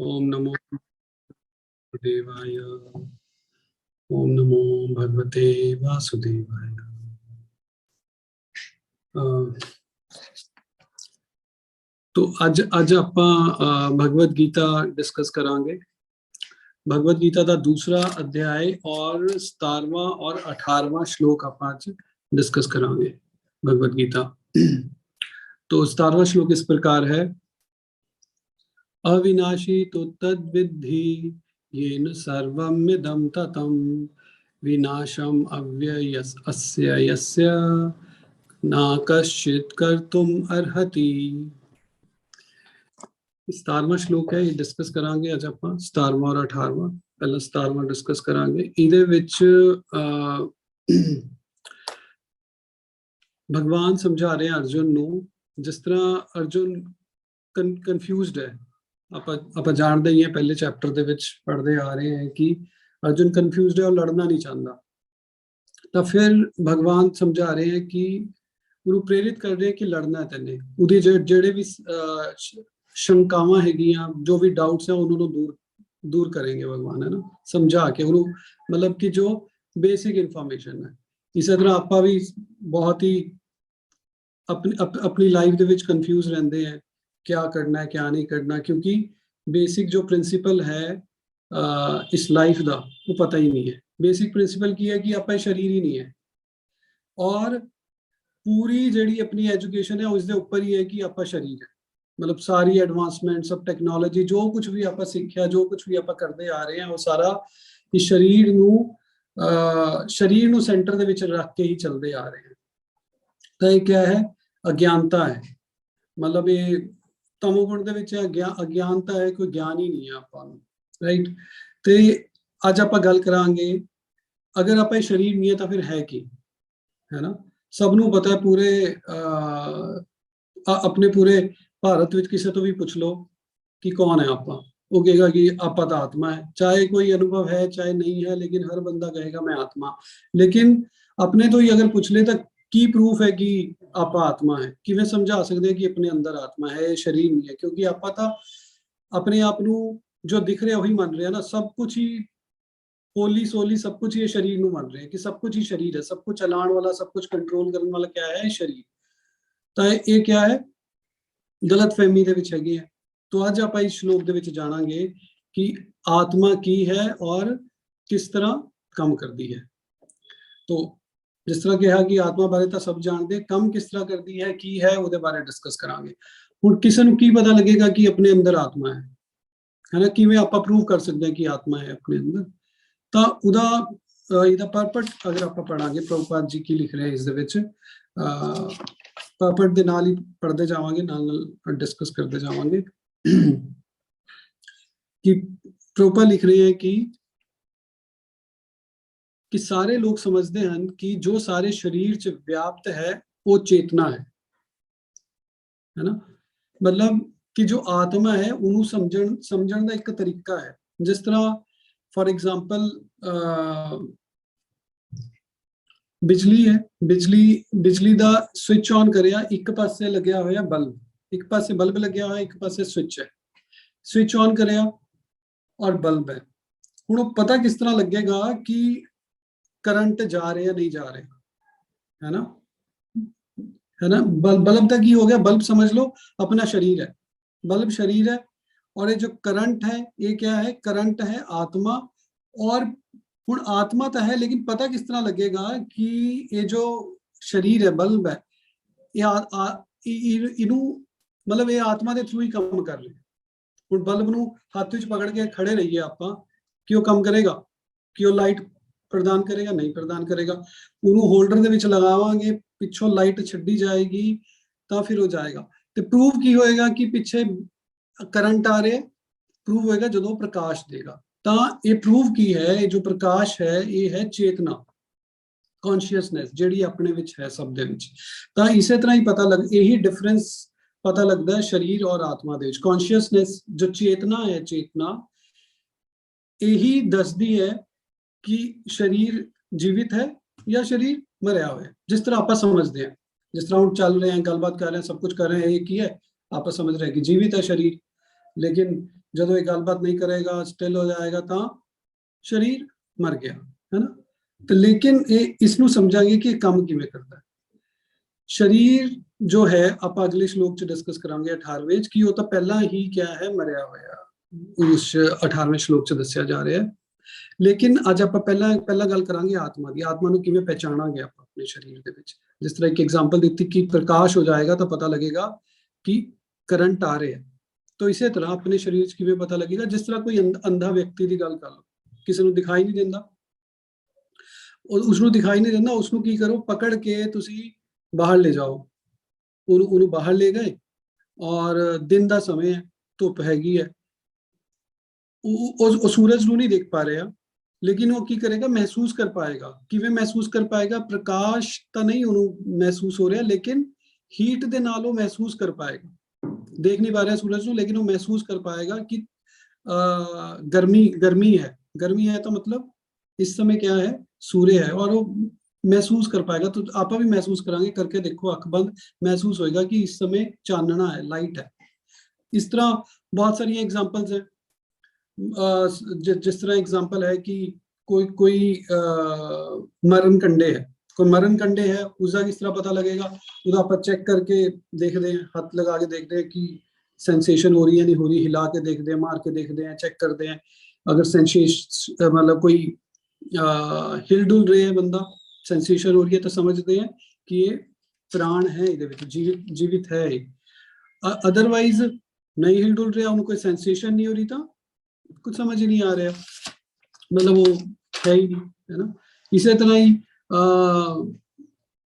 ओम नमो देवाय। ओम नमो भगवते वासुदेवाय। तो ਅੱਜ ਆਪਾਂ ਭਗਵਦ ਗੀਤਾ ਡਿਸਕਸ ਕਰਾਂਗੇ। ਭਗਵਦ ਗੀਤਾ ਦਾ ਦੂਸਰਾ ਅਧਿਆਇ ਔਰ 17ਵਾਂ ਔਰ 18ਵਾਂ ਸ਼ਲੋਕ ਆਪਾਂ ਅੱਜ डिस्कस करेंगे भगवद गीता। तो 17वां श्लोक इस प्रकार है। अविनाशी तो तद्विद्धि येन सर्वमिदं ततं विनाशम अव्ययस्य यस्य न कश्चित् कर्तुम् अर्हति। 17वां श्लोक है, ये डिस्कस करांगे आज ਆਪਾਂ 17ਵਾਂ और 18ਵਾਂ। ਪਹਿਲਾਂ 17ਵਾਂ डिस्कस करांगे। ਇਹਦੇ ਵਿੱਚ भगवान समझा रहे हैं अर्जुन ਨੂੰ। जिस तरह अर्जुन कन्फ्यूज्ड है, ਆਪਾਂ ਜਾਣਦੇ ਹੀ ਹਾਂ, ਪਹਿਲੇ ਚੈਪਟਰ ਦੇ ਵਿੱਚ ਪੜ੍ਹਦੇ ਆ ਰਹੇ ਹਾਂ ਕਿ अर्जुन कन्फ्यूज्ड है और लड़ना नहीं चाहता। ਤਾਂ ਫਿਰ ਭਗਵਾਨ ਸਮਝਾ ਰਹੇ हैं कि ਉਹਨੂੰ ਪ੍ਰੇਰਿਤ ਕਰ ਰਹੇ ਕਿ ਲੜਨਾ ਤੈਨੇ। ਉਹਦੇ ਜਿਹੜੇ ਵੀ ਸ਼ੰਕਾਵਾਂ ਹੈਗੀਆਂ, ਜੋ ਵੀ ਡਾਊਟਸ ਹੈ, ਉਹਨਾਂ ਨੂੰ दूर करेंगे भगवान, है ना, समझा के ਉਹਨੂੰ, मतलब कि जो बेसिक इन्फॉर्मेशन है। ਇਸੇ ਤਰ੍ਹਾਂ ਆਪਾਂ ਵੀ ਬਹੁਤ ਹੀ अपनी लाइफ ਦੇ ਵਿੱਚ कंफ्यूज ਰਹਿੰਦੇ हैं, क्या करना है क्या नहीं करना, क्योंकि बेसिक जो प्रिंसिपल है इस लाइफ ਦਾ वो पता ही नहीं है। बेसिक प्रिंसिपल की है कि ਆਪਾਂ शरीर ही नहीं है, और पूरी ਜਿਹੜੀ अपनी एजुकेशन है उसਦੇ ਉੱਪਰ ही है कि ਆਪਾਂ शरीर है। मतलब सारी एडवांसमेंट, सब टेक्नोलॉजी, जो कुछ भी ਆਪਾਂ ਸਿੱਖਿਆ, जो कुछ भी ਆਪਾਂ ਕਰਦੇ आ रहे हैं, वो सारा इस शरीर ਨੂੰ सेंटर ਦੇ ਵਿੱਚ ਰੱਖ के ही चलते आ रहे हैं। ਤਾਂ ਇਹ क्या है? अज्ञानता है। मतलब ये तमोगुण ਦੇ ਵਿੱਚ अज्ञानता है, कोई ज्ञान ही नहीं है ਆਪਾਂ ਨੂੰ, राइट। ਤੇ ਅੱਜ ਆਪਾਂ ਗੱਲ ਕਰਾਂਗੇ, अगर ਆਪਾਂ ਇਹ शरीर नहीं है ਤਾਂ ਫਿਰ है ਕੀ, है ना। ਸਭ ਨੂੰ ਪਤਾ ਹੈ, ਪੂਰੇ ਆਪਣੇ ਪੂਰੇ ਭਾਰਤ ਵਿੱਚ ਕਿਸੇ ਤੋਂ ਵੀ ਪੁੱਛ ਲਓ कि कौन है आपा, वो कहेगा कि आपा तो आत्मा है। चाहे कोई अनुभव है चाहे नहीं है, लेकिन हर बंदा कहेगा मैं आत्मा। लेकिन अपने तो ही अगर पूछ ले तो की प्रूफ है कि आपा आत्मा है? किवें समझा सकते हैं कि अपने अंदर आत्मा है, शरीर नहीं है? क्योंकि आपा तो अपने आप नू जो दिख रहा वही मान रहे हैं ना। सब कुछ ही होली सोली सब कुछ ये शरीर नू मान रहे हैं कि सब कुछ ही शरीर है, सब कुछ चलाने वाला, सब कुछ कंट्रोल करने वाला क्या है? शरीर। तो ये क्या है? गलत फहमी दे विच हैगी है। तो आज आप इस श्लोक दे विच जानांगे कि आत्मा की है और किस तरह काम करती है। तो जिस तरह कहा कि आत्मा बारे तो सब जानते, कम किस तरह करती है, की है, उहदे बारे डिस्कस करांगे। हुण किसी नूं की पता लगेगा कि अपने अंदर आत्मा है ना, किवें आपां प्रूव कर सकते हैं कि आत्मा है अपने अंदर। तो उहदा इहदा परपट अगर आपां पढ़ांगे, प्रभुपाद जी की लिख रहे हैं इस दे विच, परपट दे नाल ही पढ़ते जावांगे, नाल डिस्कस करते जावांगे कि प्रभुपाद लिख रहे हैं कि सारे लोग समझते हैं कि जो सारे शरीर च व्याप्त है वो चेतना है ना। मतलब कि जो आत्मा है उन्होंने समझण का एक तरीका है। जिस तरह फॉर एग्जाम्पल बिजली है, बिजली का स्विच ऑन करिया, एक पासे लग्या होया बल्ब, एक पासे बल्ब लग्या होया, एक पासे स्विच है। स्विच ऑन करिया और बल्ब है। हुण पता किस तरह लगेगा कि करंट जा रहे या नहीं जा रहे, है ना। बल्ब तक ही हो गया। बल्ब समझ लो अपना शरीर है, बल्ब शरीर है, और ये जो करंट है ये क्या है? करंट है आत्मा। और हुण आत्मा तो है, लेकिन पता किस तरह लगेगा कि ये जो शरीर है, बल्ब है, इनू मतलब ये आत्मा के थ्रू ही काम कर रहे हैं। हुण बल्ब नू हाथ विच पकड़ के खड़े रहिए आपां कि वो काम करेगा, कि वो लाइट प्रदान करेगा? नहीं प्रदान करेगा। उन्होंने होल्डर दे विच लगावांगे, पिछों लाइट छड्डी जाएगी, तो फिर हो जाएगा। तो प्रूव की होएगा कि पिछे करंट आ रहे? प्रूव होएगा जो प्रकाश देगा। तो ये प्रूव की है, जो प्रकाश है ये है चेतना, कॉन्शियसनेस जिहड़ी अपने विच है, सब दे विच। तो इसे तरह ही पता लग, यही डिफरेंस पता लगता है शरीर और आत्मा दे विच। कॉन्शियसनेस जो चेतना है, चेतना यही दसदी है कि शरीर जीवित है या शरीर मरिया हुआ है। जिस तरह आप समझते हैं, जिस तरह हम चल रहे हैं, गलबात कर रहे हैं, सब कुछ कर रहे हैं, एक ही है, आप समझ रहे हैं कि जीवित है शरीर। लेकिन ਜਦੋਂ ਇਹ ਗੱਲਬਾਤ ਨਹੀਂ ਕਰੇਗਾ, ਸਟਿਲ ਹੋ ਜਾਏਗਾ, ਤਾਂ ਸਰੀਰ ਮਰ ਗਿਆ, ਹੈ ਨਾ। ਤੇ ਲੇਕਿਨ ਇਹ ਇਸ ਨੂੰ ਸਮਝਾਂਗੇ ਕਿ ਇਹ ਕੰਮ ਕਿਵੇਂ ਕਰਦਾ ਹੈ। ਸਰੀਰ ਜੋ ਹੈ, ਆਪਾਂ ਅਗਲੇ ਸ਼ਲੋਕ 'ਚ ਡਿਸਕਸ ਕਰਾਂਗੇ 18ਵੇਂ 'ਚ, ਕਿ ਉਹ ਤਾਂ ਪਹਿਲਾਂ ਹੀ ਕਿਆ ਹੈ, ਮਰਿਆ ਹੋਇਆ। ਉਸ 18ਵੇਂ ਸ਼ਲੋਕ 'ਚ ਦੱਸਿਆ ਜਾ ਰਿਹਾ ਹੈ। ਲੇਕਿਨ ਅੱਜ ਆਪਾਂ ਪਹਿਲਾਂ ਗੱਲ ਕਰਾਂਗੇ ਆਤਮਾ ਦੀ। ਆਤਮਾ ਨੂੰ ਕਿਵੇਂ ਪਹਿਚਾਣਾਂਗੇ ਆਪਾਂ ਆਪਣੇ ਸਰੀਰ ਦੇ ਵਿੱਚ। ਜਿਸ ਤਰ੍ਹਾਂ ਇੱਕ ਐਗਜ਼ਾਮਪਲ ਦਿੱਤੀ ਕਿ ਪ੍ਰਕਾਸ਼ ਹੋ ਜਾਏਗਾ ਤਾਂ ਪਤਾ ਲੱਗੇਗਾ ਕਿ ਕਰੰਟ ਆ ਰਿਹਾ ਹੈ। ਤਾਂ ਇਸੇ ਤਰ੍ਹਾਂ ਆਪਣੇ ਸਰੀਰ 'ਚ ਕਿਵੇਂ ਪਤਾ ਲੱਗੇਗਾ। ਜਿਸ ਤਰ੍ਹਾਂ ਕੋਈ ਅੰਧਾ ਵਿਅਕਤੀ ਦੀ ਗੱਲ ਕਰ ਲਓ, ਕਿਸੇ ਨੂੰ ਦਿਖਾਈ ਨਹੀਂ ਦਿੰਦਾ, ਉਸਨੂੰ ਦਿਖਾਈ ਨਹੀਂ ਦਿੰਦਾ, ਉਸਨੂੰ ਕੀ ਕਰੋ, ਪਕੜ ਕੇ ਤੁਸੀਂ ਬਾਹਰ ਲੈ ਜਾਓ। ਉਹਨੂੰ ਬਾਹਰ ਲੈ ਗਏ, ਔਰ ਦਿਨ ਦਾ ਸਮੇਂ ਹੈ, ਧੁੱਪ ਹੈਗੀ ਹੈ, ਉਹ ਸੂਰਜ ਨੂੰ ਨਹੀਂ ਦੇਖ ਪਾ ਰਿਹਾ, ਲੇਕਿਨ ਉਹ ਕੀ ਕਰੇਗਾ, ਮਹਿਸੂਸ ਕਰ ਪਾਏਗਾ। ਕਿਵੇਂ ਮਹਿਸੂਸ ਕਰ ਪਾਏਗਾ? ਪ੍ਰਕਾਸ਼ ਤਾਂ ਨਹੀਂ ਉਹਨੂੰ ਮਹਿਸੂਸ ਹੋ ਰਿਹਾ, ਲੇਕਿਨ ਹੀਟ ਦੇ ਨਾਲ ਉਹ ਮਹਿਸੂਸ ਕਰ ਪਾਏਗਾ। ਦੇਖ ਨਹੀਂ ਪਾ ਰਿਹਾ ਸੂਰਜ ਨੂੰ, ਲੇਕਿਨ ਉਹ ਮਹਿਸੂਸ ਕਰ ਪਾਏਗਾ ਕਿ गर्मी है तो मतलब इस समय क्या है, सूर्य है, और वो महसूस कर पाएगा। तो आप भी महसूस करांगे, करके देखो, अख बंद, महसूस होएगा कि इस समय चानना है, लाइट है। इस तरह बहुत सारी एग्जांपल्स है। जिस तरह एग्जांपल है कि कोई मरण कंडे है, कोई मरण कंडे है, उसका किस तरह पता लगेगा? उसका आप चेक करके देखते हैं, हाथ लगा के देखते हैं कि सेंसेशन हो रही है नहीं हो रही, हिला के देखते हैं, मार के देखते हैं, चेक करते हैं। अगर सेंसेशन मतलब कोई हिल डुल रहे है, बंदा सेंसेशन हो रही है, तो समझते हैं कि ये प्राण है, जीवित है। अदरवाइज नहीं हिल डुल रहा, उनको कोई सेंसेशन नहीं हो रही, तो कुछ समझ ही नहीं आ रहा, मतलब वो है ही नहीं, है ना। इसी तरह ही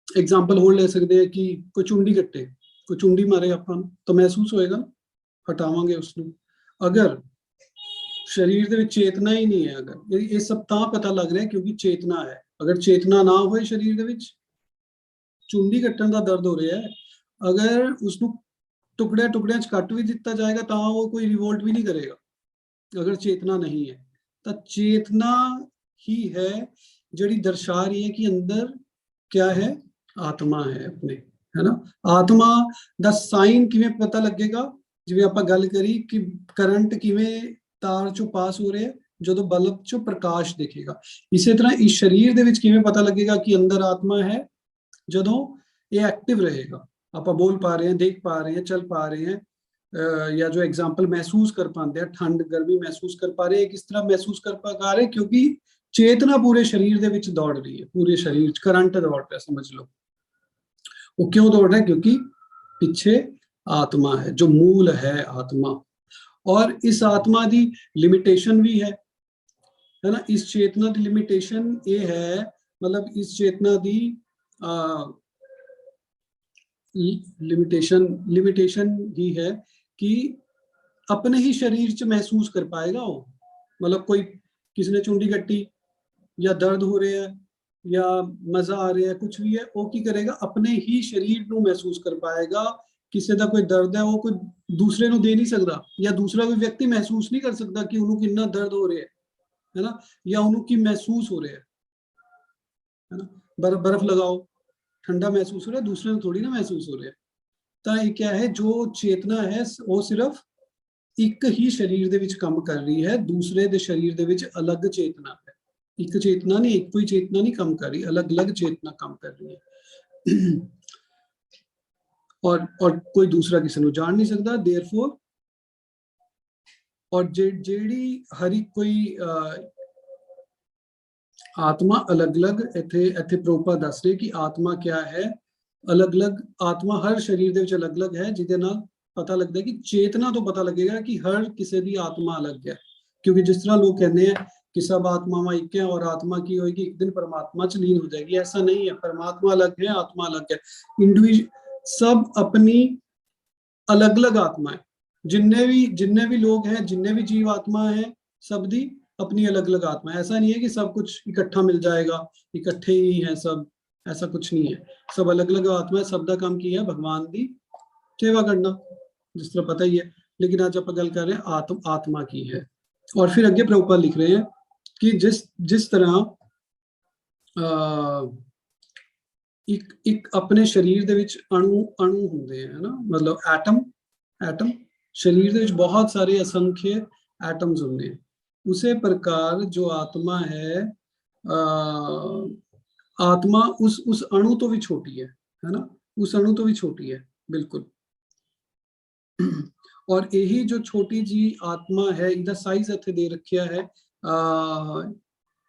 एग्जाम्पल होर ले सकते हैं कि कोई चुंडी कट्टे, कोई चुंडी मारे अपन, तो महसूस होएगा, हटावांगे उसनू। अगर शरीर दे विच चेतना ही नहीं है, अगर ये सब तां पता लग रहा है क्योंकि चेतना है। अगर चेतना ना होए शरीर दे विच, चुंडी कट्टण दा दर्द हो रहा है, अगर उसनू टुकड़ियां च कट भी दिता जाएगा, तां वो कोई रिवोल्ट भी नहीं करेगा। अगर चेतना नहीं है, तो चेतना ही है जिहड़ी दर्शा रही है कि अंदर क्या है, आत्मा है अपने, है ना। आत्मा दा साइन किवें पता लगेगा? जिवें आपां गल करी कि करंट किवें तार चों पास हो रहा है, जदों बल्ब चों प्रकाश दिखेगा। इसी तरह इस शरीर दे विच किवें पता लगेगा कि अंदर आत्मा है? जदों ये एक्टिव रहेगा, आपां बोल पा रहे हैं, देख पा रहे हैं, चल पा रहे हैं, या जो एग्जाम्पल महसूस कर पाते हैं, ठंड गर्मी महसूस कर पा रहे हैं। किस तरह महसूस कर पा रहे हैं? क्योंकि चेतना पूरे शरीर दे विच दौड़ रही है, पूरे शरीर करंट दौड़ रहा है, समझ लो। वो क्यों दौड़ रहा है? क्योंकि पीछे आत्मा है, जो मूल है आत्मा। और इस आत्मा की लिमिटेशन भी है ना। इस चेतना की लिमिटेशन ये है, मतलब इस चेतना की लिमिटेशन ही है कि अपने ही शरीर च महसूस कर पाएगा वो। मतलब कोई किसी ने चुंडी कट्टी, या दर्द हो रहा है, या मजा आ रहा है, कुछ भी है, वो की करेगा, अपने ही शरीर को महसूस कर पाएगा। किसी का कोई दर्द है, वो कोई दूसरे को दे नहीं सकता, या दूसरा कोई व्यक्ति महसूस नहीं कर सकता कि उन्होंने कितना दर्द हो रहा है ना, या उन्होंने की महसूस हो रहा है ना। बर्फ लगाओ, ठंडा महसूस हो रहा है, दूसरे को थोड़ी ना महसूस हो रहा है। तो ये क्या है, जो चेतना है वो सिर्फ एक ही शरीर दे विच काम कर रही है, दूसरे दे शरीर दे विच अलग चेतना है। एक चेतना नहीं, एक कोई चेतना नहीं काम कर रही, अलग अलग चेतना काम कर रही है। और कोई दूसरा किसी को जान नहीं सकता, देयरफॉर। और जेड़ी हर एक कोई आत्मा अलग अलग, इथे प्रोपा दस रहे कि आत्मा क्या है, अलग अलग आत्मा हर शरीर दे विच अलग अलग है, जिहदे नाल पता लगता है कि चेतना तो पता लगेगा कि हर किसी की आत्मा अलग है। क्योंकि जिस तरह लोग कहते हैं कि सब आत्मावां एक है, और आत्मा की होगी एक दिन परमात्मा च लीन हो जाएगी, ऐसा नहीं है। परमात्मा अलग है, आत्मा अलग है। इंडिविजुअल सब अपनी अलग अलग आत्मा है। जिन्ने भी लोग हैं, जिन्ने भी जीव आत्मा है, सब दी अपनी अलग अलग आत्मा है। ऐसा नहीं है कि सब कुछ इकट्ठा मिल जाएगा, इकट्ठे ही है सब, ऐसा कुछ नहीं है। सब अलग अलग आत्मा है, सब दा काम की है भगवान की सेवा करना, जिस तरह पता ही है। लेकिन आज आप गल कर रहे हैं आत्मा की है। और फिर अगे प्रभुपाद लिख रहे हैं कि जिस तरह एक अपने शरीर दे विच अणु हुंदे हैं ना, मतलब एटम शरीर दे विच बहुत सारे असंख्य एटम्स ਹੁੰਦੇ हैं। उसे प्रकार जो आत्मा है, आत्मा उस अणु तो भी छोटी है ना, उस अणु तो भी छोटी है बिल्कुल। और यही जो छोटी जी आत्मा है, ਇਹਦਾ ਸਾਈਜ਼ ਇੱਥੇ ਦੇ ਰੱਖਿਆ ਹੈ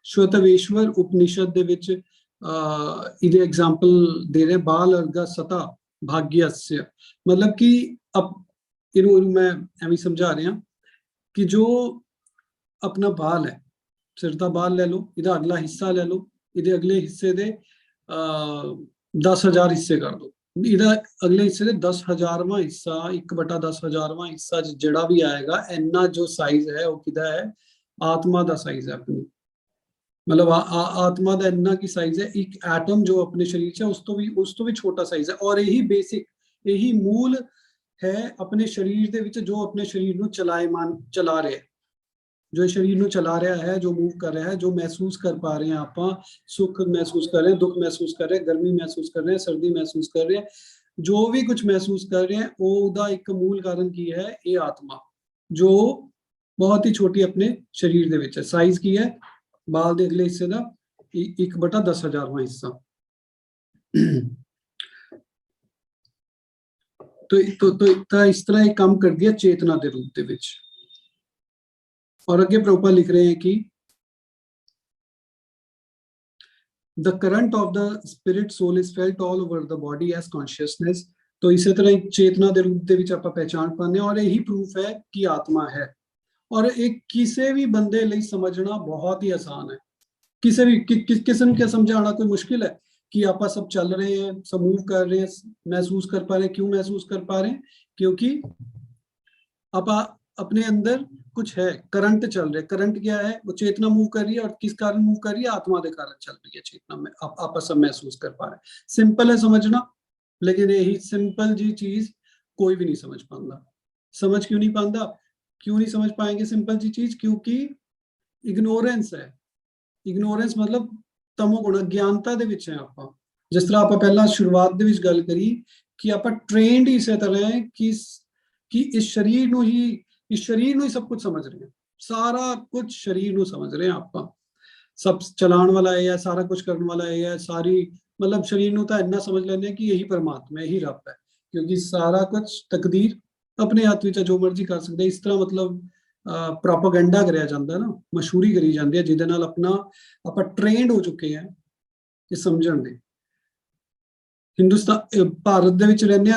श्वेतवेश्वर उपनिषद ਦੇ ਵਿੱਚ ਇਹਦੇ एग्जांपल दे रहे बाल अर्घा सता भाग्यस्य, मतलब कि अब ਇਹਨੂੰ मैं ਐਵੇਂ ਸਮਝਾ ਰਿਹਾ कि जो अपना बाल है, सिर का बाल ले लो, ਇਹਦਾ अगला हिस्सा ले लो, ਇਹਦੇ अगले हिस्से ਦੇ 10,000 हिस्से कर दो, ਇਹਦਾ अगले हिस्से ਦੇ 10,000ਵਾਂ हिस्सा 1/10,000ਵਾਂ हिस्सा ਜਿਹੜਾ ਵੀ ਆਏਗਾ, ਇੰਨਾ जो साइज है वो किदा है, आत्मा का साइज है अपनी। मतलब आत्मा का इन्ना की साइज है, एक एटम जो अपने शरीर से उस तो भी छोटा साइज है। और यही बेसिक, यही मूल है अपने शरीर दे विच, जो अपने शरीर नूं चला रहा है, जो शरीर नूं चला रहा है, जो मूव कर रहा है, जो महसूस कर पा रहे हैं आप, सुख महसूस कर रहे हैं, दुख महसूस कर रहे हैं, गर्मी महसूस कर रहे हैं, सर्दी महसूस कर रहे हैं, जो भी कुछ महसूस कर रहे हैं, ਉਹਦਾ ਇੱਕ मूल कारण की है, ये आत्मा जो बहुत ही छोटी अपने शरीर दे विच है। साइज की है बाल दे अगले हिस्से का 1/10,000वां हिस्सा। तो इस तरह एक काम कर दिया चेतना के रूप दे विच। और अगे प्रभुपाद लिख रहे हैं कि the current of the spirit soul is felt all over the body as consciousness. तो इसी तरह चेतना के रूप दे विच आपां पहचान पाने, और यही प्रूफ है कि आत्मा है। और एक किसी भी बंदे लिए समझना बहुत ही आसान है। किसी भी किसी ने क्या समझाना कोई मुश्किल है कि आप सब चल रहे हैं, सब मूव कर रहे हैं, महसूस कर पा रहे हैं। क्यों महसूस कर पा रहे हैं? क्योंकि आप अपने अंदर कुछ है, करंट चल रहे। करंट क्या है? वो चेतना मूव कर रही है, और किस कारण मूव कर रही है? आत्मा के कारण चल रही है चेतना में। आप सब महसूस कर पा रहे हैं। सिंपल है समझना, लेकिन यही सिंपल जी चीज कोई भी नहीं समझ पाता। समझ क्यों नहीं पाता? क्यों नहीं समझ पाएंगे सिंपल जी चीज? क्योंकि इग्नोरेंस है। इग्नोरेंस मतलब तमोगुण, अज्ञानता दे विच है आपां। जिस तरह आप पहला शुरुआत दे विच गल करी कि आप ट्रेंड ही इसे तरह है कि इस शरीर नूं ही सब कुछ समझ रहे हैं। सारा कुछ शरीर नूं समझ रहे हैं आपां। सब चलाण वाला है, सारा कुछ करने वाला है, सारी मतलब शरीर नूं तां इन्ना समझ लैंदे हैं कि यही परमात्मा है, यही रब है, क्योंकि सारा कुछ तकदीर अपने हाथ विच जो मर्जी कर सकते। इस तरह मतलब प्रोपेगेंडा करिया जाता है ना, मशहूरी करी जाती है, जिहदे नाल अपना आप ट्रेंड हो चुके हैं कि समझण दे। हिंदुस्तान भारत दे विच रहने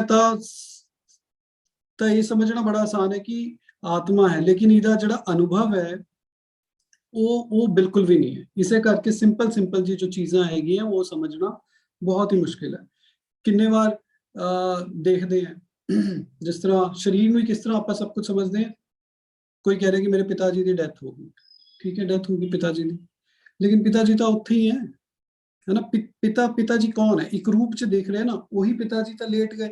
तो ये समझना बड़ा आसान है कि आत्मा है, लेकिन इहदा जिहड़ा अनुभव है वो बिल्कुल भी नहीं है। इसे करके सिंपल जी जो चीज़ां हैगी हैं वो समझना बहुत ही मुश्किल है। किन्ने बार देखते हैं जिस तरह शरीर में किस तरह आप सब कुछ समझते हैं। कोई कह रहे कि मेरे पिताजी की डेथ हो गई, ठीक है, डेथ होगी पिताजी की, लेकिन पिताजी तो उत्थे ही है ना। पिताजी कौन है? एक रूप च देख रहे हैं ना, वही पिताजी तो लेट गए,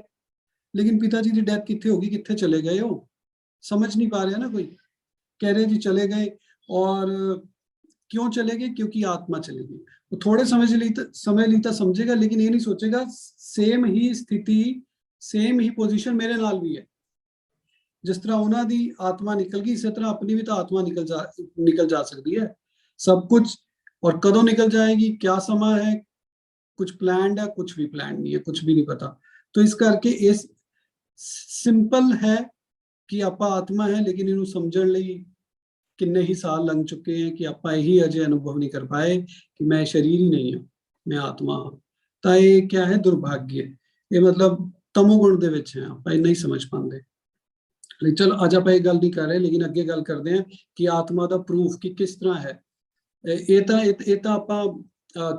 लेकिन पिताजी की डेथ कितने होगी, कितने चले गए हो, समझ नहीं पा रहे ना। कोई कह रहे जी चले गए, और क्यों चले गए? क्योंकि आत्मा चली गई। वो थोड़े समय लीता समझेगा, लेकिन ये नहीं सोचेगा सेम ही स्थिति, सेम ही पोजीशन मेरे नाल भी है। जिस तरह उन्हों की आत्मा निकल गई, इस तरह अपनी भी तो आत्मा निकल जा सकती है। सब कुछ, और कदों निकल जाएगी, क्या समय है, कुछ प्लान्ड है, कुछ भी प्लान नहीं है, कुछ भी नहीं पता। तो इस करके इस सिंपल है कि आप आत्मा है, लेकिन इन्हों समझण लई किन्ने ही साल लंघ चुके हैं कि आप यही अजे अनुभव नहीं कर पाए कि मैं शरीर ही नहीं हूँ, मैं आत्मा हाँ। तो ये क्या है? दुर्भाग्य। ये मतलब तमोगुण दे विच है, आप नहीं समझ पाते। चल अज आप गल नहीं कर रहे, लेकिन अगे गल करते हैं कि आत्मा का प्रूफ कि किस तरह है। ये तो आप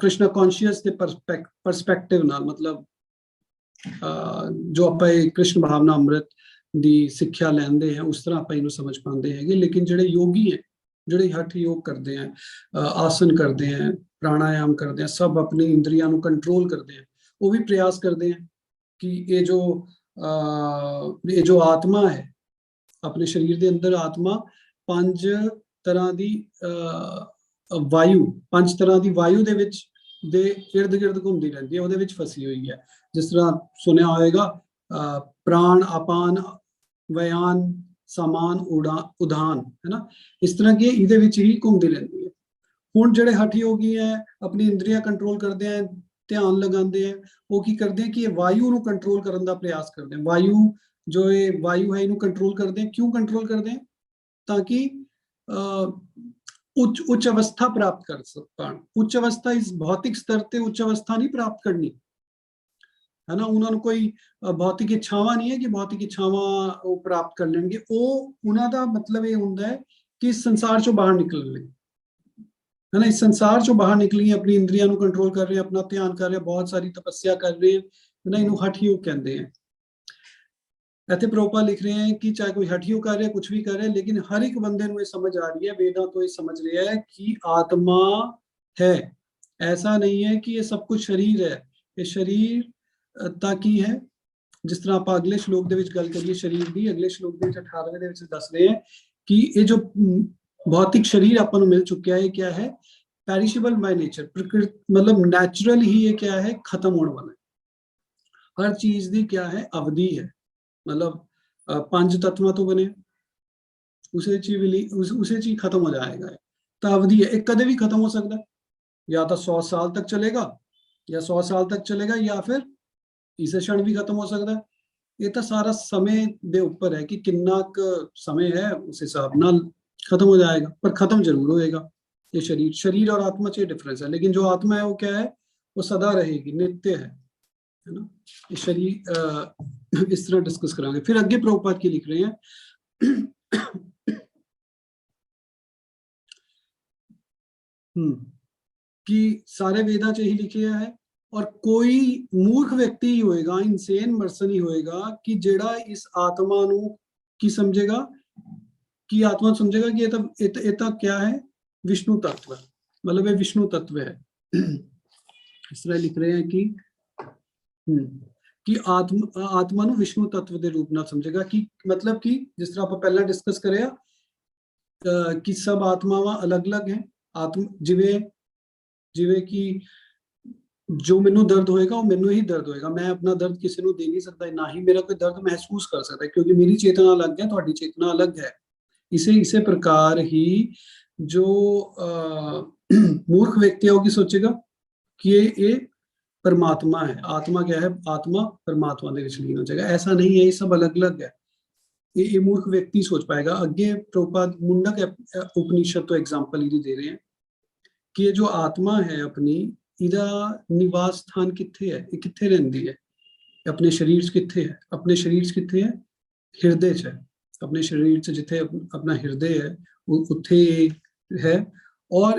कृष्णा कॉन्शियस के परसपैक्टिव नाल, मतलब जो आप कृष्ण भावना अमृत की सिक्ख्या लैंदे हैं, उस तरह आप इन्हू समझ पाते हैं। लेकिन जोड़े योगी हैं, जोड़े हठ योग करते हैं, आसन करते हैं, प्राणायाम करते हैं, सब अपनी इंद्रियां नू कंट्रोल करते हैं, वो भी प्रयास करते हैं कि ये जो आत्मा है अपने शरीर के अंदर, आत्मा 5 तरह की वायु, 5 तरह की वायु दे इर्द गिर्द घूमती रहती है, वो फसी हुई है। जिस तरह सुनिया होगा प्राण, अपान, व्यान, ਸਾਮਾਨ ਉਡਾਨ, है ना, इस तरह की ਇਹਦੇ ਵਿੱਚ ਹੀ ਘੁੰਮਦੀ ਰਹਿੰਦੀ ਹੈ। ਹੁਣ ਜਿਹੜੇ ਹਠ ਯੋਗੀ ਹੈ ਆਪਣੀ ਇੰਦਰੀਆਂ ਕੰਟਰੋਲ ਕਰਦੇ ਆ, ਧਿਆਨ ਲਗਾਉਂਦੇ ਆ, ਉਹ ਕੀ ਕਰਦੇ ਆ ਕਿ ਇਹ ਵਾਯੂ ਨੂੰ ਕੰਟਰੋਲ ਕਰਨ ਦਾ ਪ੍ਰयास ਕਰਦੇ ਆ। ਵਾਯੂ ਜੋ ਇਹ ਵਾਯੂ ਹੈ ਇਹਨੂੰ ਕੰਟਰੋਲ ਕਰਦੇ ਆ। ਕਿਉਂ ਕੰਟਰੋਲ ਕਰਦੇ ਆ? ਤਾਂ ਕਿ ਉੱਚ ਅਵਸਥਾ ਪ੍ਰਾਪਤ ਕਰ ਸਕਣ। ਉੱਚ ਅਵਸਥਾ ਇਸ ਭੌਤਿਕ ਸਤਰ ਤੇ ਉੱਚ ਅਵਸਥਾ ਨਹੀਂ ਪ੍ਰਾਪਤ ਕਰਨੀ, है ना। उन्होंने कोई भौतिक इच्छावां नहीं है कि भौतिक इच्छावां वो प्राप्त कर लेंगे। वो उन्हों का मतलब ये होता है कि इस संसार चो बाहर निकल ले, है ना। इस संसार चो बाहर निकलिए, अपनी इंद्रियां को कंट्रोल कर रहे हैं, अपना ध्यान कर रहे हैं, बहुत सारी तपस्या कर रहे हैं, है ना। इन्हों हठ योग कहते हैं। इतने प्रभुपाद लिख रहे हैं कि चाहे कोई हठ योग कर रहे, कुछ भी कर रहे, लेकिन हर एक बंदे को ये समझ आ रही है, वेदा तो ये समझ रहा है कि आत्मा है। ऐसा नहीं है कि ये सब कुछ शरीर है। ये शरीर ताकि है, जिस तरह आप अगले श्लोक ਦੇ ਵਿੱਚ ਗੱਲ ਕਰੀਏ शरीर ਦੀ, अगले श्लोक ਦੇ ਵਿੱਚ 18वें ਦੇ ਵਿੱਚ ਦੱਸ ਰਹੇ हैं कि ये जो भौतिक शरीर अपन ਨੂੰ मिल चुका है, क्या है? पेरिशेबल बाय नेचर, प्रकृति मतलब नेचुरल ही ये क्या है? खत्म होने वाला है। हर चीज दी क्या है? अवधि है। मतलब 5 तत्वों तो बने, उसे चीज खत्म हो जाएगा, तो अवधि है। एक कदे भी खत्म हो सकता है, या तो 100 साल तक चलेगा, या 100 साल तक चलेगा, या फिर इसे क्षण भी खत्म हो सकता है। ये तो सारा समय दे ऊपर है कि कितना समय है, उस हिसाब नाल खत्म हो जाएगा, पर खत्म जरूर होएगा। ये शरीर और आत्मा से डिफरेंस है, लेकिन जो आत्मा है वो क्या है? वो सदा रहेगी, नित्य है ना। ये शरीर इस तरह डिस्कस करांगे। फिर आगे प्रभुपाद की लिख रहे हैं कि सारे वेदा च ही लिखे है, और कोई मूर्ख व्यक्ति ही होएगा, इंसेन पर्सन ही होएगा कि जेड़ा इस आत्मा नू की समझेगा, कि आत्मा समझेगा कि ये तो क्या है? विष्णु तत्व, मतलब ये विष्णु तत्व है। इस तरह लिख रहे हैं कि आत्मा नू विष्णु तत्व के रूप नाल समझेगा। कि मतलब कि जिस तरह आप पहला डिस्कस करें कि सब आत्मावां अलग अलग हैं। जिवे कि जो मैनू दर्द होएगा वो मैनू ही दर्द होएगा। मैं अपना दर्द किसी को दे नहीं सकता, ना ही मेरा कोई दर्द महसूस कर सकता है, क्योंकि मेरी चेतना अलग है, थोड़ी चेतना अलग है। इसे प्रकार ही जो मूर्ख व्यक्ति है वो की सोचेगा कि ये परमात्मा है। आत्मा क्या है? आत्मा परमात्मा दे विच लीन हो जाएगा। ऐसा नहीं है, ये सब अलग अलग है। ये मूर्ख व्यक्ति सोच पाएगा। अगे प्रभुपाद मुंडक उपनिषद तो एग्जाम्पल ही दे रहे हैं कि ये जो आत्मा है अपनी, इदा निवास स्थान किथे है? ये किथे रहंदी है? अपने शरीर किथे है? अपने शरीर किथे है? हृदय च है। अपने शरीर च जिथे अपना हृदय है उत्थे है। और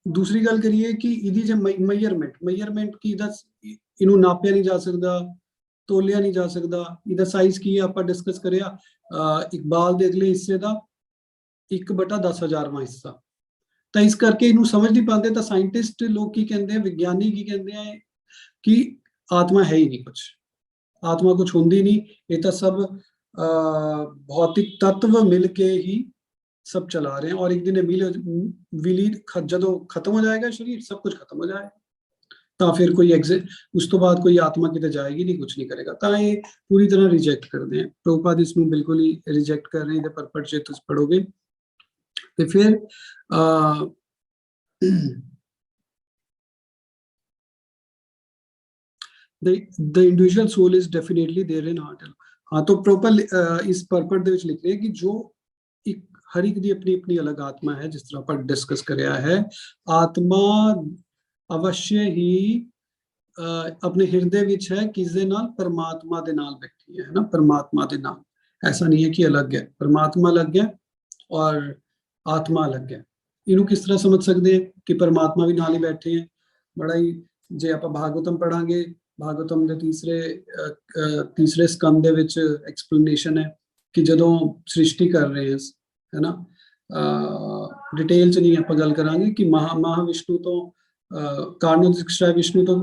दूसरी गल करिए कि इदी जो मेजरमेंट की इनू नापिया नहीं जा सकता, तोलिया नहीं जा सकता। इदा साइज की है, आप डिस्कस करिया इकबाल दे अगले हिस्से का 1/10,000वां हिस्सा। तो इस करके इनू समझ नहीं पाते। तो साइंटिस्ट लोग की कहते हैं, विज्ञानी की कहते हैं कि आत्मा है ही नहीं कुछ, आत्मा कुछ होंदी नहीं। ये तो सब भौतिक तत्व मिलके ही सब चला रहे हैं, और एक दिन विलीन जदों खत्म हो जाएगा शरीर, सब कुछ खत्म हो जाएगा, तो फिर कोई उस तो बाद कोई आत्मा किते जाएगी नहीं, कुछ नहीं करेगा। तो ये पूरी तरह रिजेक्ट करते हैं। प्रभुपाद इसमें बिल्कुल ही रिजेक्ट कर रहे हैं। परपट से तुम पढ़ोगे तो फिर the individual soul is definitely there in heart। हाँ, तो प्रॉपर इस परपट दे विच लिख रहे हैं कि जो एक हर एक दी अपनी अपनी अलग आत्मा है, जिस तरह पर डिस्कस करया है। आत्मा अवश्य ही अपने हृदय विच है, किसदे नाल? परमात्मा दे नाल बैठी है ना, परमात्मा दे नाल। ऐसा नहीं है कि अलग है, परमात्मा अलग है और आत्मा अलग है। इनू किस तरह समझ सकते हैं कि परमात्मा भी नाल ही बैठे हैं? बड़ा ही, जे आप भागवतम पढ़ांगे, भागवतम के तीसरे स्कंद दे विच एक्सप्लेनेशन है कि जदों सृष्टि कर रहे हैं, है ना। डिटेल च नहीं आप गल करांगे कि महाविष्णु तो कारणोदक्षाय विष्णु तो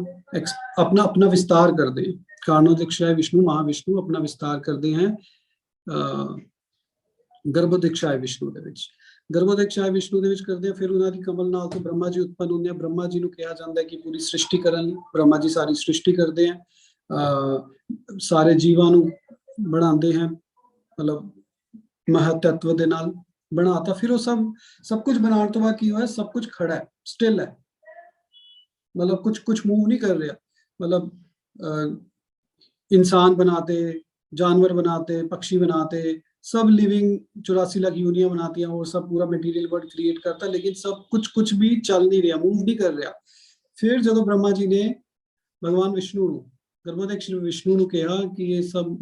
अपना अपना विस्तार करते हैं। कारणोदक्षाय विष्णु, महाविष्णु अपना विस्तार करते हैं गर्भोदक्षाय विष्णु दे विच। गर्भोदक्षाय विष्णु दे विच करते हैं। फिर उन्हां दी कमल नाल तो ब्रह्मा जी उत्पन्न होंदे हैं। ब्रह्मा जी नूं कहा जाता है कि पूरी सृष्टि करन, ब्रह्मा जी सारी सृष्टि करते हैं, सारे जीवां नूं बनाते हैं, मतलब महतत्व ਦੇ ਨਾਲ ਬਣਾਤਾ। ਫਿਰ ਉਹ ਸਭ ਕੁਝ ਬਣਾਉਣ ਤੋਂ ਬਾਅਦ ਕੀ ਹੋਇਆ, ਸਭ ਕੁਝ ਖੜਾ ਹੈ, ਸਟਿਲ ਹੈ, मतलब कुछ मूव नहीं कर रहा। मतलब इंसान बनाते, जानवर बनाते, पक्षी बनाते, सब लिविंग 84 लाख यूनिया बनाती हैं, और सब पूरा मटेरियल वर्ल्ड क्रिएट करता, लेकिन सब कुछ भी चल नहीं रहा, मूव नहीं कर रहा। फिर जो ब्रह्मा जी ने भगवान विष्णु गर्भोदक्ष विष्णु ने कहा कि ये सब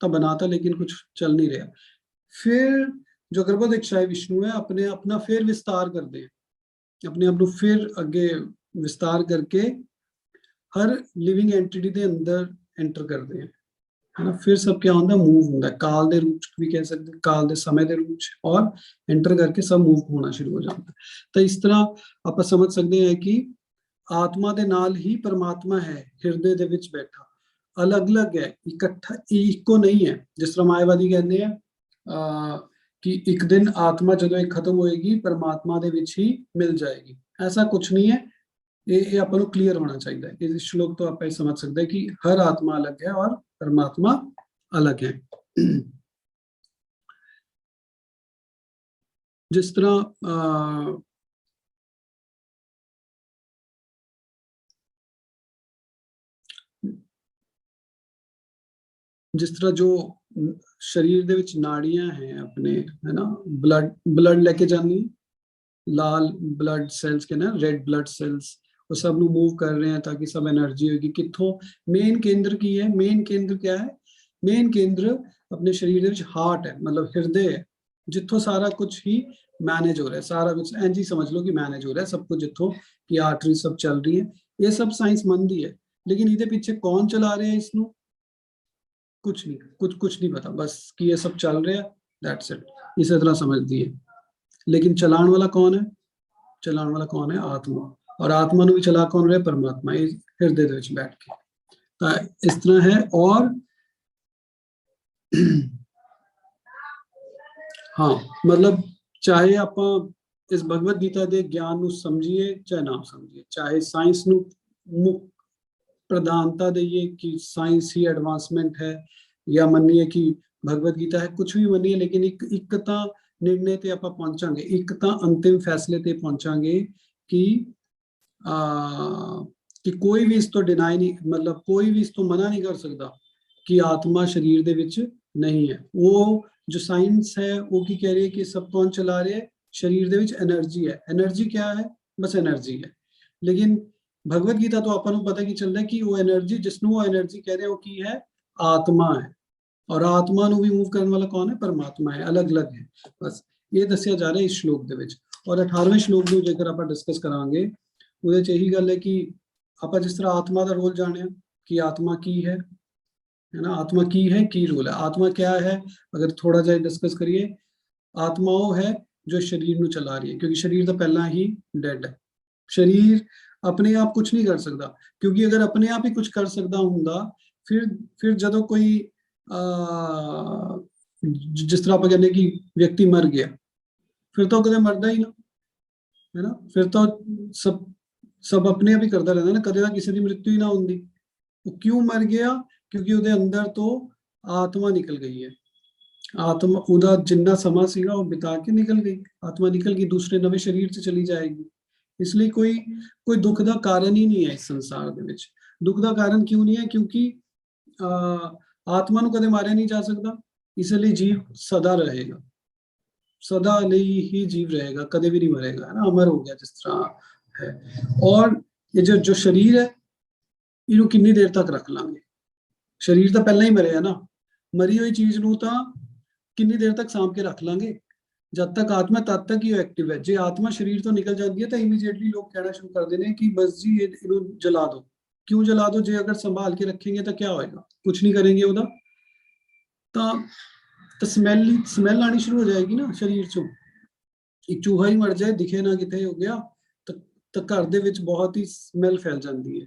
तो बनाता लेकिन कुछ चल नहीं रहा। फिर जो गर्भोदक्ष विष्णु है अपना फिर विस्तार कर दे, अपने आप फिर अगे विस्तार करके हर लिविंग एंटिटी के अंदर एंटर करते हैं, है ना। फिर सब क्या होता है, मूव होता है, काल के रूप भी कह सकते, काल के समय के रूप और एंटर करके सब मूव होना शुरू हो जाता है। तो इस तरह आप समझ सकते हैं कि आत्मा के नाल ही परमात्मा है, हिरदे दे विच बैठा, अलग अलग है, इकट्ठा इको नहीं है। जिस तरह मायावादी कहते हैं कि एक दिन आत्मा जो खत्म होएगी परमात्मा दे विच ही मिल जाएगी, ऐसा कुछ नहीं है। ये अपन को क्लियर होना चाहिए। इस श्लोक तो आप समझ सकते हैं कि हर आत्मा अलग है और परमात्मा अलग है। जिस तरह जो शरीर दे विच नाड़ियां हैं अपने, है ना, ब्लड लेके जानी, लाल ब्लड सेल्स के ना, रेड ब्लड सेल्स, वो सब नु मूव कर रहे हैं ताकि सब एनर्जी होगी। कित्थों मेन केंद्र की है, मेन केंद्र क्या है, मेन केंद्र अपने शरीर दे विच हार्ट है, मतलब हृदय है, जिथों सारा कुछ ही मैनेज हो रहा है, सारा कुछ इंज ही समझ लो कि मैनेज हो रहा है सब कुछ, जिथों की आर्टरी सब चल रही है। ये सब साइंस मंदी है, लेकिन इहदे पीछे कौन चला रहे हैं इसनू, कुछ नहीं पता, बस कि ये सब चल रहा है, दैट्स इट, इसी तरह समझ दिए। लेकिन चलाने वाला कौन है, चलाने वाला कौन है, आत्मा, और आत्मा नु भी चला कौन रहा है, परमात्मा, हृदय दे विच बैठ के। तो इस तरह है। और हाँ, मतलब चाहे आप इस भगवत गीता के ज्ञान नु समझिए चाहे ना समझिए, चाहे साइंस नु मुख प्रधानता दईए कि साइंस ही एडवांसमेंट है, या मनिए कि भगवत गीता है, कुछ भी मनिए, लेकिन एक तां निर्णय ते आपां पहुंचांगे, एक तां अंतिम फैसले ते पहुंचांगे कि कि कोई भी इस तो डिनाई नहीं, मतलब कोई भी इस तो मना नहीं कर सकता कि आत्मा शरीर दे विच नहीं है। वो जो साइंस है वो की कह रही है कि सब कौन चला रहे है, शरीर दे विच एनर्जी है। एनर्जी क्या है, बस एनर्जी है। लेकिन भगवत गीता तो अपन को पता की चल रहा है कि वो एनर्जी, जिसनों वो एनर्जी कह रहे हो की है, आत्मा है, और आत्मा नु भी मूव करने वाला कौन है, परमात्मा है, अलग अलग है। बस ये दसिया जा रहा है इस श्लोक दे विच। और 18वें श्लोक ਨੂੰ ਜੇਕਰ ਆਪਾਂ ਡਿਸਕਸ ਕਰਾਂਗੇ, ਉਹਦੇ ਚ ਇਹੀ ਗੱਲ ਹੈ ਕਿ ਆਪਾਂ जिस तरह आत्मा का रोल जाने कि आत्मा की है ना, आत्मा की है, की रोल है, आत्मा क्या है, अगर थोड़ा जा डिस्कस करिए, आत्मा वो है जो शरीर ਨੂੰ चला रही है, क्योंकि शरीर तो पहला ही डेड है। शरीर अपने आप कुछ नहीं कर सकता, क्योंकि अगर अपने आप ही कुछ कर सकता होंदा, फिर जदों कोई जिस तरह आप कहने कि व्यक्ति मर गया, फिर तो कदे मरदा ही ना, है ना, फिर तो सब अपने आप ही करता रहता ना, कदे ना किसी की मृत्यु ही ना होंदी। वो क्यों मर गया, क्योंकि ਉਹਦੇ अंदर तो आत्मा निकल गई है। आत्मा ਉਹਦਾ जिन्ना समा सीगा वो बिता के निकल गई, आत्मा निकल गई, दूसरे नवे शरीर से चली जाएगी। इसलिए कोई दुख का कारण ही नहीं है इस संसार ਦੇ ਵਿੱਚ। दुख का कारण क्यों नहीं है, क्योंकि आत्मा ਨੂੰ कदे मारिया नहीं जा सकता, इसलिए जीव सदा रहेगा, सदा ही जीव रहेगा, कदे भी नहीं मरेगा, है ना, अमर हो गया जिस तरह है। और ये जो शरीर है, इनू कितनी देर तक रख लांगे, शरीर तो पहला ही मरे है ना, मरी हुई चीज नू तां कितनी देर तक सांभ के रख लांगे, जब तक आत्मा तद तक ही एक्टिव है। जे आत्मा शरीर तो निकल जाती है तो इमीडिएटली लोग कहना शुरू कर देने कि बस जी इनू जला दो। क्यों जला दो, जे अगर संभाल के रखेंगे तो क्या होएगा, कुछ नहीं करेंगे ਉਹਦਾ तो स्मैल आनी शुरू हो जाएगी ना शरीर चों। एक चूहा ही मर जाए, दिखे ना किते हो गया, तो घर दे विच बहुत ही स्मैल फैल जाती है,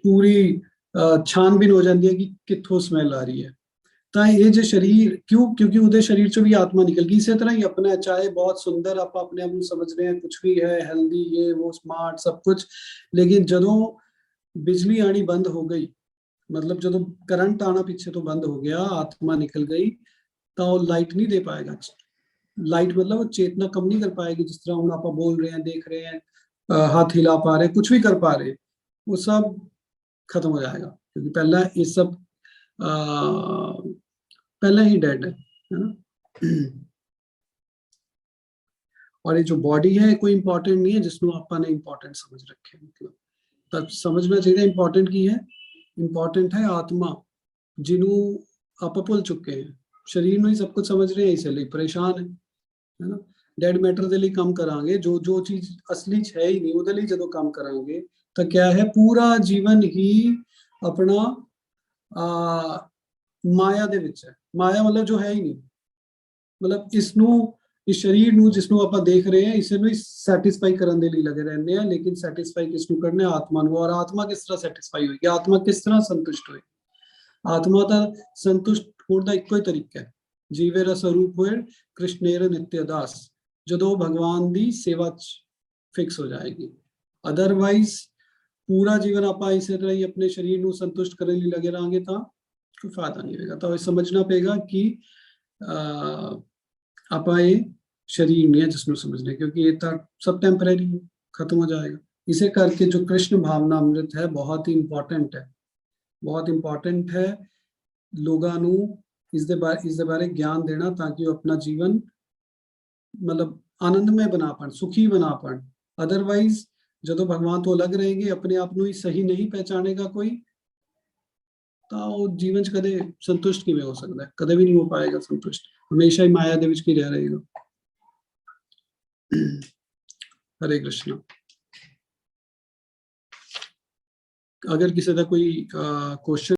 पूरी छानबीन हो जाती है कि कित्थों स्मैल आ रही है। तो ये जो शरीर क्यों, क्योंकि उहदे शरीर चों भी आत्मा निकल गई। इसी तरह ही अपना चाहे बहुत सुंदर आप अपने आप को समझ रहे हैं, कुछ भी है, हेल्दी, ये वो, स्मार्ट, सब कुछ, लेकिन जदों बिजली आनी बंद हो गई, मतलब जदों करंट आना पीछे तो बंद हो गया, आत्मा निकल गई, ਤਾਂ ਉਹ ਲਾਈਟ ਨਹੀਂ ਦੇ ਪਾਏਗਾ। लाइट मतलब वो चेतना कम नहीं कर पाएगी। जिस तरह हम आप बोल रहे हैं, देख रहे हैं, हाथ हिला पा रहे, कुछ भी कर पा रहे, वो सब खत्म हो जाएगा, क्योंकि पहला ये सब पहला ही डेड है ना। और ये जो बॉडी है कोई इंपॉर्टेंट नहीं है, जिसमें आपा ने इंपॉर्टेंट समझ रखे, मतलब तब समझना चाहिए इंपॉर्टेंट की है। इंपॉर्टेंट है आत्मा, जिन्हों आप भुल चुके हैं। शरीर में ही सब कुछ समझ रहे हैं, इसलिए परेशान है ना। डेड मैटर ਦੇ ਲਈ ਕੰਮ ਕਰਾਂਗੇ, ਜੋ ਚੀਜ਼ ਅਸਲੀ ਚ ਹੈ ਹੀ ਨਹੀਂ, ਉਹਦੇ ਲਈ ਜਦੋਂ ਕੰਮ ਕਰਾਂਗੇ ਤਾਂ ਕਿਆ ਹੈ, ਪੂਰਾ ਜੀਵਨ ਹੀ ਆਪਣਾ ਮਾਇਆ ਦੇ ਵਿੱਚ ਹੈ। ਮਾਇਆ ਮਤਲਬ ਜੋ ਹੈ ਹੀ ਨਹੀਂ, ਮਤਲਬ ਇਸ ਨੂੰ, ਇਸ ਸਰੀਰ ਨੂੰ ਜਿਸਨੂੰ ਆਪਾਂ ਦੇਖ ਰਹੇ ਹਾਂ, ਇਸ ਨੂੰ ਸੈਟੀਸਫਾਈ ਕਰਨ ਦੇ ਲਈ ਲੱਗੇ ਰਹਿੰਦੇ ਆ। ਲੇਕਿਨ ਸੈਟੀਸਫਾਈ ਕਿਸ ਨੂੰ ਕਰਨਾ ਹੈ? ਆਤਮਾ ਨੂੰ। ਔਰ ਆਤਮਾ ਕਿਸ ਤਰ੍ਹਾਂ ਸੈਟੀਸਫਾਈ ਹੋਏਗੀ? ਆਤਮਾ ਕਿਸ ਤਰ੍ਹਾਂ ਸੰਤੁਸ਼ਟ ਹੋਏ? ਆਤਮਾ ਦਾ ਸੰਤੁਸ਼ਟ ਹੋਣ ਦਾ ਇੱਕੋ ਹੀ ਤਰੀਕਾ ਹੈ, ਜੀਵੇ ਦਾ ਸਰੂਪ ਹੋਏ कृष्णेर नित्य दास, ਜਦੋਂ ਭਗਵਾਨ ਦੀ ਸੇਵਾ ਚ ਫਿਕਸ ਹੋ ਜਾਏਗੀ। ਅਦਰਵਾਈਜ਼ ਪੂਰਾ ਜੀਵਨ ਆਪਾਂ ਇਸੇ ਤਰ੍ਹਾਂ ਹੀ ਆਪਣੇ ਸਰੀਰ ਨੂੰ ਸੰਤੁਸ਼ਟ ਕਰਨ ਲਈ ਲੱਗੇ ਰਹਾਂਗੇ ਤਾਂ ਕੋਈ ਫਾਇਦਾ ਨਹੀਂ ਹੋਏਗਾ। ਤਾਂ ਇਹ ਸਮਝਣਾ ਪਏਗਾ ਕਿ ਆਪਾਂ ਇਹ शरीर नहीं है जिसमें समझने, क्योंकि ये तो सब टेम्परेरी खत्म हो जाएगा। इसे करके जो कृष्ण भावना अमृत है बहुत ही इंपॉर्टेंट है, बहुत इंपॉर्टेंट है लोगों ਨੂੰ ਇਸ ਦੇ ਬਾਰੇ ਗਿਆਨ ਦੇਣਾ, ਤਾਂ ਕਿ ਉਹ ਆਪਣਾ ਜੀਵਨ मतलब आनंदमय बना पान, सुखी बना पान। अदरवाइज ਜਦੋਂ भगवान तो अलग रहेंगे, अपने आप ਨੂੰ ਹੀ सही नहीं पहचानेगा कोई, ਤਾਂ ਉਹ ਜੀਵਨ ਚ ਕਦੇ ਸੰਤੁਸ਼ਟ ਕਿਵੇਂ ਹੋ ਸਕਦਾ ਹੈ? ਕਦੇ ਵੀ ਨਹੀਂ ਹੋ ਪਾਏਗਾ ਸੰਤੁਸ਼ਟ, ਹਮੇਸ਼ਾ ਹੀ ਮਾਇਆ ਦੇ ਵਿੱਚ ਹੀ ਰਹਿ ਰਹੇਗਾ। हरे कृष्णा। अगर किसी का कोई क्वेश्चन